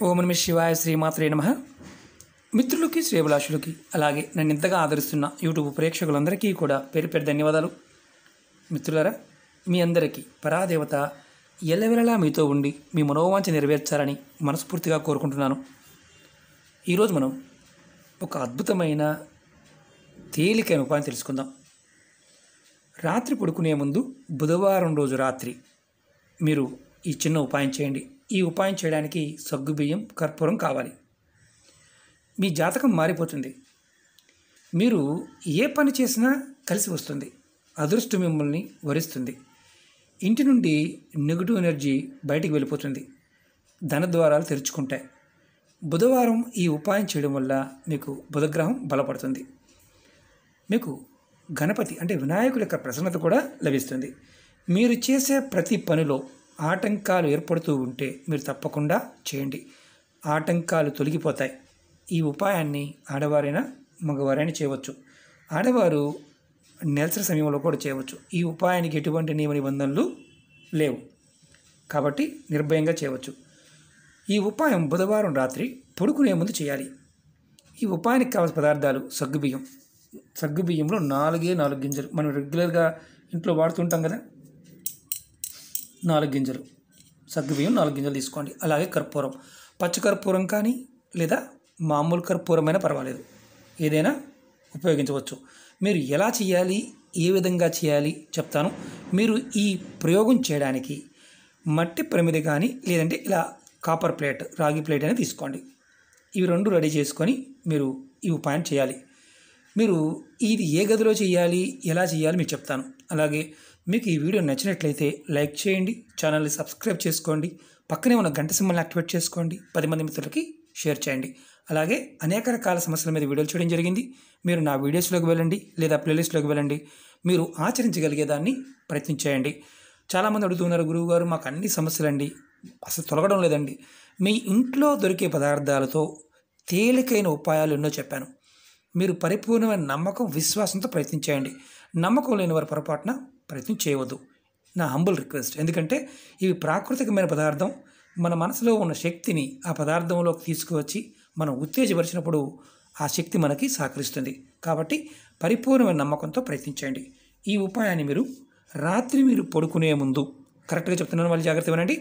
ఓం నమః శివాయ శ్రీమాత్రే నమః. మిత్రులకి శ్రేభిలాషులకి అలాగే నన్ను ఇంతగా ఆదరిస్తున్న యూట్యూబ్ ప్రేక్షకులందరికీ కూడా పేరు పేరు ధన్యవాదాలు. మిత్రులారా, మీ అందరికీ పరాదేవత ఎల్లవెల్లలా మీతో ఉండి మీ మనోవాంఛ నెరవేర్చాలని మనస్ఫూర్తిగా కోరుకుంటున్నాను. ఈరోజు మనం ఒక అద్భుతమైన తేలికైన ఉపాయం తెలుసుకుందాం. రాత్రి పడుకునే ముందు బుధవారం రోజు రాత్రి మీరు ఈ చిన్న ఉపాయం చేయండి. ఈ ఉపాయం చేయడానికి సగ్గుబియ్యం, కర్పూరం కావాలి. మీ జాతకం మారిపోతుంది. మీరు ఏ పని చేసినా కలిసి వస్తుంది. అదృష్టం మిమ్మల్ని వరిస్తుంది. ఇంటి నుండి నెగిటివ్ ఎనర్జీ బయటికి వెళ్ళిపోతుంది. ధనద్వారాలు తెరుచుకుంటాయి. బుధవారం ఈ ఉపాయం చేయడం వల్ల మీకు బుధగ్రహం బలపడుతుంది. మీకు గణపతి అంటే వినాయకుడి యొక్క ప్రసన్నత కూడా లభిస్తుంది. మీరు చేసే ప్రతి పనిలో ఆటంకాలు ఏర్పడుతూ ఉంటే మీరు తప్పకుండా చేయండి. ఆటంకాలు తొలగిపోతాయి. ఈ ఉపాయాన్ని ఆడవారైనా మగవారైనా చేయవచ్చు. ఆడవారు నెలసరి సమయంలో కూడా చేయవచ్చు. ఈ ఉపాయానికి ఎటువంటి నియమ నిబంధనలు లేవు కాబట్టి నిర్భయంగా చేయవచ్చు. ఈ ఉపాయం బుధవారం రాత్రి పడుకునే ముందు చేయాలి. ఈ ఉపాయానికి కావాల్సిన పదార్థాలు సగ్గుబియ్యం. సగ్గుబియ్యంలో 4 గింజలు మనం రెగ్యులర్గా ఇంట్లో వాడుతుంటాం కదా, 4 గింజలు సగ్గుబియ్యం 4 గింజలు తీసుకోండి. అలాగే కర్పూరం, పచ్చకర్పూరం కానీ లేదా మామూలు కర్పూరమైనా పర్వాలేదు, ఏదైనా ఉపయోగించవచ్చు. మీరు ఎలా చేయాలి, ఏ విధంగా చేయాలి చెప్తాను. మీరు ఈ ప్రయోగం చేయడానికి మట్టి ప్రమిద కానీ లేదంటే ఇలా కాపర్ ప్లేట్, రాగి ప్లేట్ అనేది తీసుకోండి. ఇవి 2 రెడీ చేసుకొని మీరు ఈ ఉపాయం చేయాలి. మీరు ఇది ఏ గదిలో చేయాలి, ఎలా చేయాలి మీకు చెప్తాను. అలాగే మీకు ఈ వీడియో నచ్చినట్లయితే లైక్ చేయండి, ఛానల్ని సబ్స్క్రైబ్ చేసుకోండి, పక్కనే ఉన్న గంట సింబల్ని యాక్టివేట్ చేసుకోండి, 10 మంది మిత్రులకి షేర్ చేయండి. అలాగే అనేక రకాల సమస్యల మీద వీడియోలు చేయడం జరిగింది. మీరు నా వీడియోస్లోకి వెళ్ళండి లేదా ప్లేలిస్ట్లోకి వెళ్ళండి. మీరు ఆచరించగలిగేదాన్ని ప్రయత్నించేయండి. చాలామంది అడుగుతున్నారు, గురువు గారు మాకు అన్ని సమస్యలండి అసలు తొలగడం లేదండి. మీ ఇంట్లో దొరికే పదార్థాలతో తేలికైన ఉపాయాలు ఎన్నో చెప్పాను. మీరు పరిపూర్ణమైన నమ్మకం, విశ్వాసంతో ప్రయత్నించేయండి. నమ్మకం లేని వారి పొరపాటున ప్రయత్నం చేయవద్దు. నా హంబుల్ రిక్వెస్ట్. ఎందుకంటే ఇవి ప్రాకృతికమైన పదార్థం. మన మనసులో ఉన్న శక్తిని ఆ పదార్థంలోకి తీసుకువచ్చి మనం ఉత్తేజపరిచినప్పుడు ఆ శక్తి మనకి సహకరిస్తుంది. కాబట్టి పరిపూర్ణమైన నమ్మకంతో ప్రయత్నించండి. ఈ ఉపాయాన్ని రాత్రి మీరు పడుకునే ముందు, కరెక్ట్గా చెప్తున్నాను, మళ్ళీ జాగ్రత్త వినండి.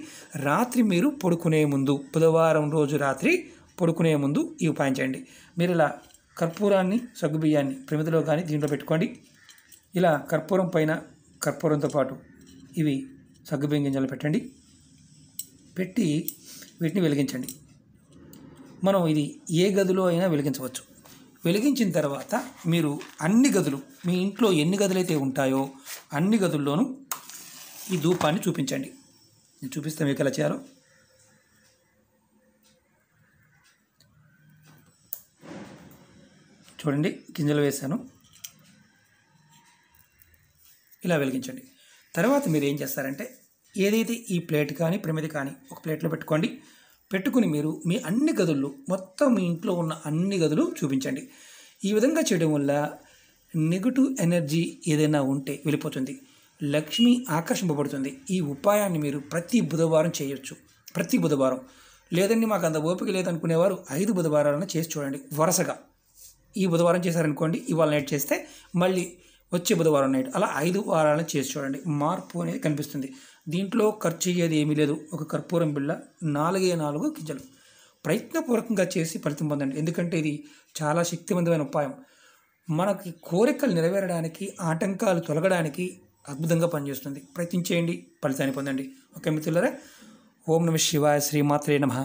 రాత్రి మీరు పడుకునే ముందు, బుధవారం రోజు రాత్రి పడుకునే ముందు ఈ ఉపాయం చేయండి. మీరు ఇలా కర్పూరాన్ని, సగ్గుబియ్యాన్ని ప్రమిదలో కానీ దీంట్లో పెట్టుకోండి. ఇలా కర్పూరం పైన కర్పూరంతో పాటు ఇవి సగ్గుబియ్యం గింజలు పెట్టండి. పెట్టి వీటిని వెలిగించండి. మనం ఇది ఏ గదిలో అయినా వెలిగించవచ్చు. వెలిగించిన తర్వాత మీరు అన్ని గదులు, మీ ఇంట్లో ఎన్ని గదులైతే ఉంటాయో అన్ని గదుల్లోనూ ఈ ధూపాన్ని చూపించండి. నేను చూపిస్తే మీకు ఎలా చేయాలో. చూడండి, గింజలు వేసాను. ఇలా వెలిగించండి. తర్వాత మీరు ఏం చేస్తారంటే, ఏదైతే ఈ ప్లేట్ కానీ ప్రమిది కానీ ఒక ప్లేట్లో పెట్టుకోండి. పెట్టుకుని మీరు మీ అన్ని గదుల్లో, మొత్తం మీ ఇంట్లో ఉన్న అన్ని గదులు చూపించండి. ఈ విధంగా చేయడం వల్ల నెగటివ్ ఎనర్జీ ఏదైనా ఉంటే వెళ్ళిపోతుంది. లక్ష్మి ఆకర్షింపబడుతుంది. ఈ ఉపాయాన్ని మీరు ప్రతి బుధవారం చేయొచ్చు. ప్రతి బుధవారం. లేదండి మాకు అంత ఓపిక లేదనుకునేవారు 5 బుధవారాలను చేసి చూడండి వరుసగా. ఈ బుధవారం చేశారనుకోండి, ఇవాళ నైట్ చేస్తే మళ్ళీ వచ్చే బుధవారం నైట్, అలా 5 వారాలను చేసి చూడండి. మార్పు అనేది కనిపిస్తుంది. దీంట్లో ఖర్చు అయ్యేది ఏమీ లేదు. ఒక కర్పూరం బిళ్ళ, 4 గింజలు ప్రయత్నపూర్వకంగా చేసి ఫలితం పొందండి. ఎందుకంటే ఇది చాలా శక్తివంతమైన ఉపాయం. మనకి కోరికలు నెరవేరడానికి, ఆటంకాలు తొలగడానికి అద్భుతంగా పనిచేస్తుంది. ప్రయత్నించేయండి, ఫలితాన్ని పొందండి. ఓకే మిత్రులారా, ఓం నమః శివాయ శ్రీమాత్రే నమః.